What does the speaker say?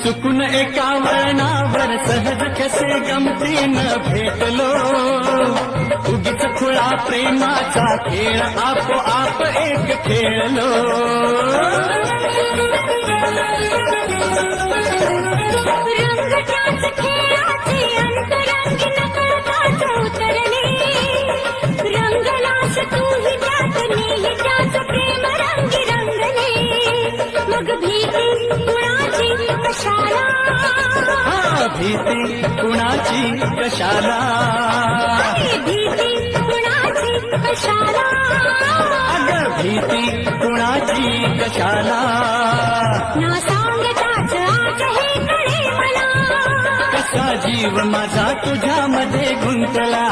चुकून एका वळणावर सहज कसे गमतीनं भेटलो, उगीच खुळा प्रेमाचा खेळ आपोआप एक खेळलो. रंगत्याच खेळाचे अंतरंगी नकळताच उतरले, रंगलास तूही त्यात मीही त्याच प्रेम रंगी रंगले. मग भीती कुणाची कशाला, भीती कुणाची कशाला, भीती कुणाची कशाला, अगं भीती कुणाची कशाला. ना सांगताच आज हे कळे मला, कसा जीव माझा तुझ्यामध्ये गुंतला.